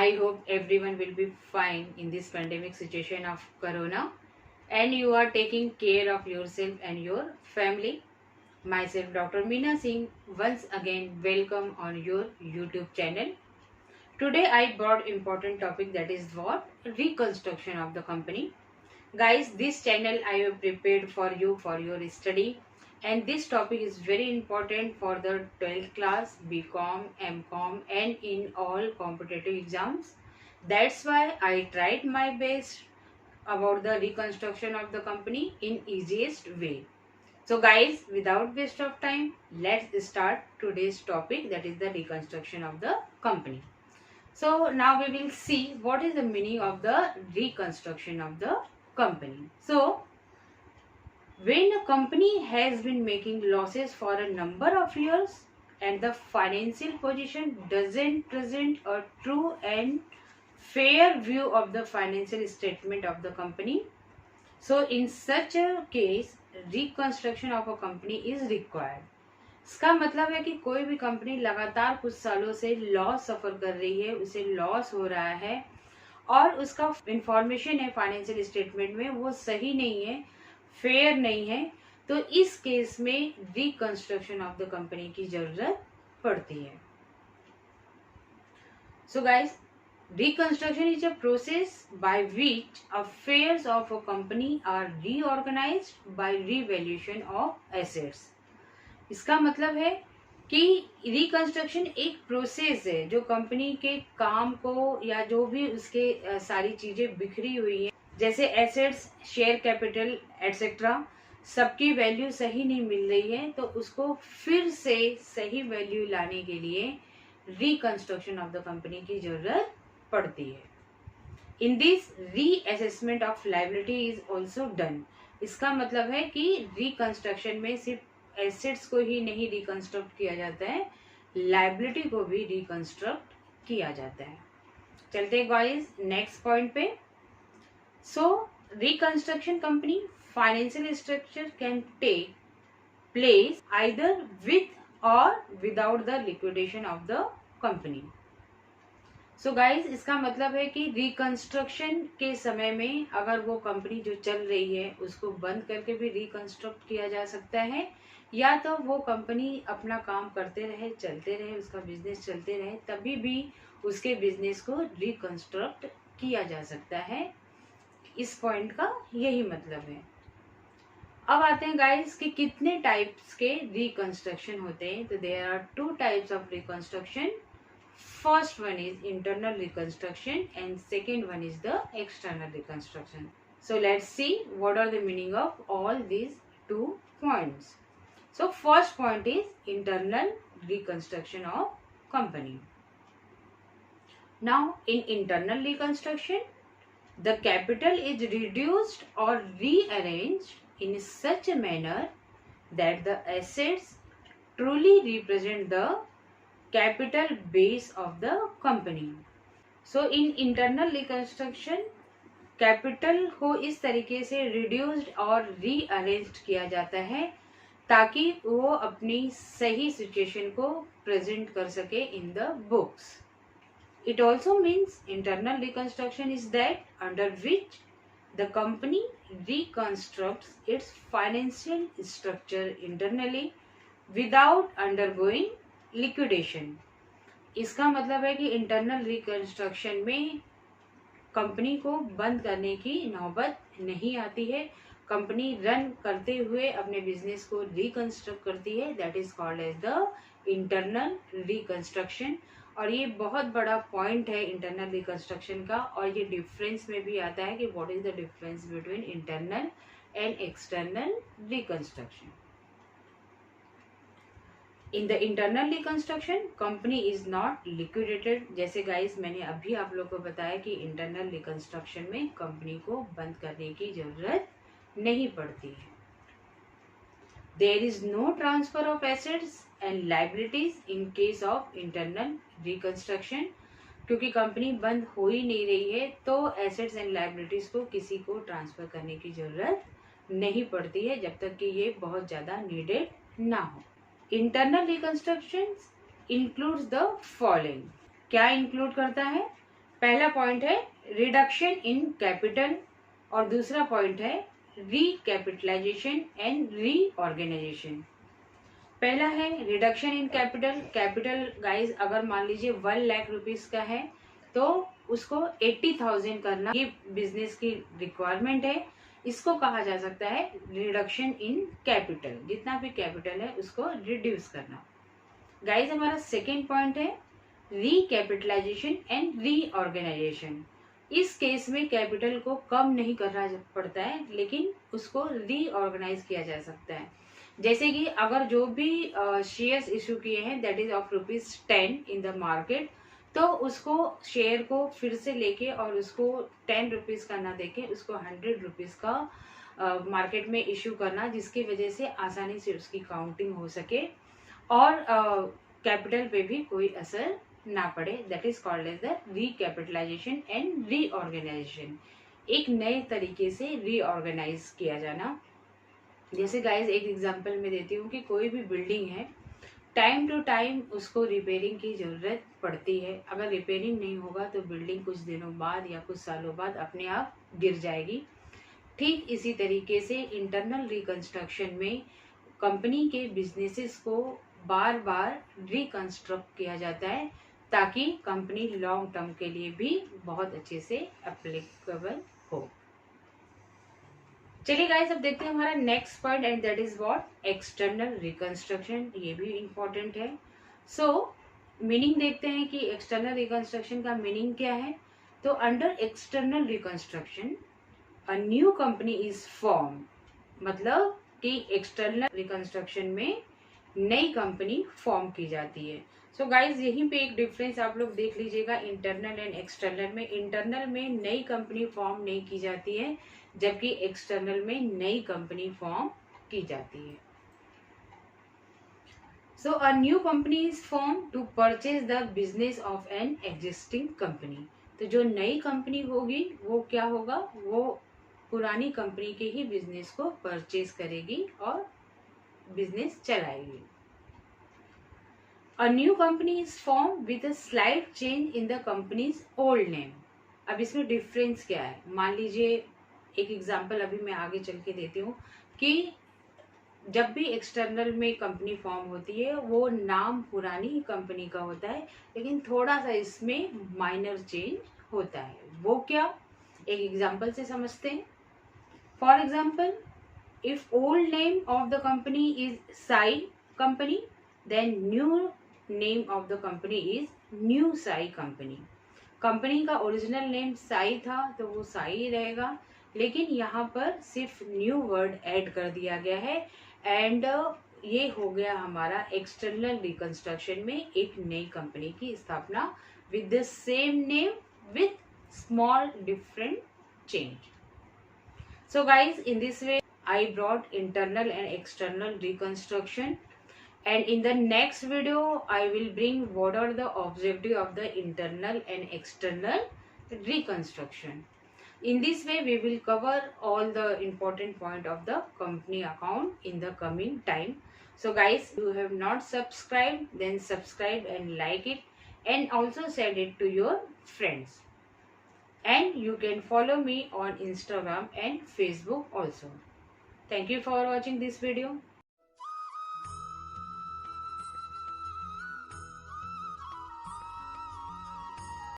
I hope everyone will be fine in this pandemic situation of corona and you are taking care of yourself and your family. Myself Dr. Meena Singh once again welcome on your YouTube channel. Today I brought important topic, that is what? Reconstruction of the company. Guys, this channel I have prepared for you for your study, and this topic is very important for the 12th class, BCom, MCom and in all competitive exams. That's why I tried my best about the reconstruction of the company in easiest way. So guys, without waste of time, let's start today's topic, that is the reconstruction of the company. So now we will see what is the meaning of the reconstruction of the company. So when a company has been making losses for a number of years and the financial position doesn't present a true and fair view of the financial statement of the company, so in such a case reconstruction of a company is required. इसका मतलब है कि कोई भी company लगातार कुछ सालों से लॉस सफर कर रही है, उसे लॉस हो रहा है और उसका इंफॉर्मेशन है फाइनेंशियल स्टेटमेंट में वो सही नहीं है, फेयर नहीं है, तो इस केस में रिकंस्ट्रक्शन ऑफ द कंपनी की जरूरत पड़ती है. So guys, reconstruction is a process by which affairs of a company are reorganized by revaluation of assets. इसका मतलब है कि रिकंस्ट्रक्शन एक प्रोसेस है जो कंपनी के काम को या जो भी उसके सारी चीजें बिखरी हुई हैं, जैसे एसेट्स, शेयर कैपिटल एटसेट्रा, सबकी वैल्यू सही नहीं मिल रही है, तो उसको फिर से सही वैल्यू लाने के लिए रिकंस्ट्रक्शन ऑफ द कंपनी की जरूरत पड़ती है. In this reassessment of liability is also done. इसका मतलब है कि रिकंस्ट्रक्शन में सिर्फ एसेट्स को ही नहीं रिकंस्ट्रक्ट किया जाता है, लायबिलिटी को भी रिकंस्ट्रक्ट किया जाता है. चलते हैं गाइस नेक्स्ट पॉइंट पे. So reconstruction company financial structure can take place either with or without the liquidation of the company. So guys, इसका मतलब है कि रिकंस्ट्रक्शन के समय में अगर वो कंपनी जो चल रही है उसको बंद करके भी रिकंस्ट्रक्ट किया जा सकता है, या तो वो कंपनी अपना काम करते रहे, चलते रहे, उसका बिजनेस चलते रहे, तभी भी उसके बिजनेस को रिकंस्ट्रक्ट किया जा सकता है. इस पॉइंट का यही मतलब है. अब आते हैं गाइज कि कितने टाइप्स के रिकंस्ट्रक्शन होते हैं. तो there are 2 types of reconstruction. First one is internal reconstruction and second one is the external reconstruction. So let's see what are the meaning of all these 2 points. So first point is internal reconstruction of company. Now in internal reconstruction, the capital is reduced or rearranged in such a manner that the assets truly represent the capital base of the company. So in internal reconstruction, capital को इस तरीके से reduced और rearranged किया जाता है ताकि वो अपनी सही सिचुएशन को प्रेजेंट कर सके in the books. It also means internal reconstruction is that under which the company reconstructs its financial structure internally without undergoing liquidation. इसका मतलब है कि इंटरनल रिकंस्ट्रक्शन में कंपनी को बंद करने की नौबत नहीं आती है. कंपनी रन करते हुए अपने बिजनेस को रिकंस्ट्रक्ट करती है. That is called as the internal reconstruction. और ये बहुत बड़ा पॉइंट है इंटरनल रिकंस्ट्रक्शन का, और ये डिफरेंस में भी आता है कि what is the difference between internal and external reconstruction. In the internal reconstruction company is not liquidated. जैसे गाइस मैंने अभी आप लोग को बताया कि इंटरनल रिकंस्ट्रक्शन में कंपनी को बंद करने की जरूरत नहीं पड़ती है. There is no transfer of assets and liabilities in case of internal reconstruction. क्योंकि कंपनी बंद हो ही नहीं रही है तो एसेट्स एंड लायबिलिटीज को किसी को ट्रांसफर करने की जरूरत नहीं पड़ती है जब तक कि ये बहुत ज्यादा नीडेड ना हो. Internal reconstruction includes the following. क्या इंक्लूड करता है? पहला पॉइंट है रिडक्शन इन कैपिटल और दूसरा पॉइंट है रीकैपिटलाइजेशन एंड रीऑर्गेनाइजेशन। पहला है reduction in capital. Capital guys अगर मान लीजिए 1 लाख रुपीस का है तो उसको 80,000 करना, ये बिजनेस की रिक्वायरमेंट है। इसको कहा जा सकता है रिडक्शन इन कैपिटल, जितना भी कैपिटल है उसको रिड्यूस करना। गाइस हमारा सेकेंड पॉइंट है रीकैपिटलाइजेशन एंड रीऑर्गेनाइजेशन। इस केस में कैपिटल को कम नहीं करना पड़ता है लेकिन उसको रीऑर्गेनाइज किया जा सकता है। जैसे कि अगर जो भी शेयर्स इशू किए हैं that is of ₹10 in the market, तो उसको शेयर को फिर से लेके और उसको 10 रुपीज का ना देके उसको 100 रुपीज का मार्केट में इशू करना, जिसकी वजह से आसानी से उसकी काउंटिंग हो सके और कैपिटल पे भी कोई असर ना पड़े। That is called as the recapitalisation and reorganisation. एक नए तरीके से रीऑर्गेनाइज किया जाना। जैसे गाइज एक एग्जांपल मैं देती हूँ कि कोई भी बिल्डिंग है, टाइम टू टाइम उसको रिपेयरिंग की ज़रूरत पड़ती है। अगर रिपेयरिंग नहीं होगा तो बिल्डिंग कुछ दिनों बाद या कुछ सालों बाद अपने आप गिर जाएगी। ठीक इसी तरीके से इंटरनल रिकंस्ट्रक्शन में कंपनी के बिजनेसेस को बार बार रिकंस्ट्रक्ट किया जाता है ताकि कंपनी लॉन्ग टर्म के लिए भी बहुत अच्छे से एप्लीकेबल हो। चलिए गाइस अब देखते हैं हमारा next point and that is what external reconstruction. ये भी इम्पोर्टेंट है। सो मीनिंग देखते हैं कि एक्सटर्नल रिकंस्ट्रक्शन का मीनिंग क्या है। तो under external reconstruction a new company is form, मतलब कि एक्सटर्नल रिकंस्ट्रक्शन में नई कंपनी फॉर्म की जाती है। सो गाइज यहीं पे एक डिफरेंस आप लोग देख लीजिएगा इंटरनल एंड एक्सटर्नल में। इंटरनल में नई कंपनी फॉर्म नहीं की जाती है जबकि एक्सटर्नल में नई कंपनी फॉर्म की जाती है। So a new company is form to purchase the business of an existing company. तो जो नई कंपनी होगी वो क्या होगा, वो पुरानी कंपनी के ही बिजनेस को परचेज करेगी और बिजनेस चलाएगी। अ new company is form with a slight change in the companies old name. अब इसमें डिफरेंस क्या है, मान लीजिए एक एग्जांपल अभी मैं आगे चल के देती हूँ कि जब भी एक्सटर्नल में कंपनी फॉर्म होती है वो नाम पुरानी कंपनी का होता है लेकिन थोड़ा सा इसमें माइनर चेंज होता है। वो क्या, एक एग्जांपल से समझते हैं। For example, if old name of the company is Sai company then new name of the company is new Sai company. Company का ओरिजिनल नेम साई था तो वो साई रहेगा, लेकिन यहाँ पर सिर्फ न्यू वर्ड ऐड कर दिया गया है एंड ये हो गया हमारा एक्सटर्नल रिकंस्ट्रक्शन में एक नई कंपनी की स्थापना with the same name with small different change. So guys in this way I brought internal and external reconstruction, and in the next video I will bring what are the objective of the internal and external reconstruction. In this way we will cover all the important point of the company account in the coming time. So guys, if you have not subscribed then subscribe and like it and also send it to your friends, and you can follow me on Instagram and Facebook also. Thank you for watching this video.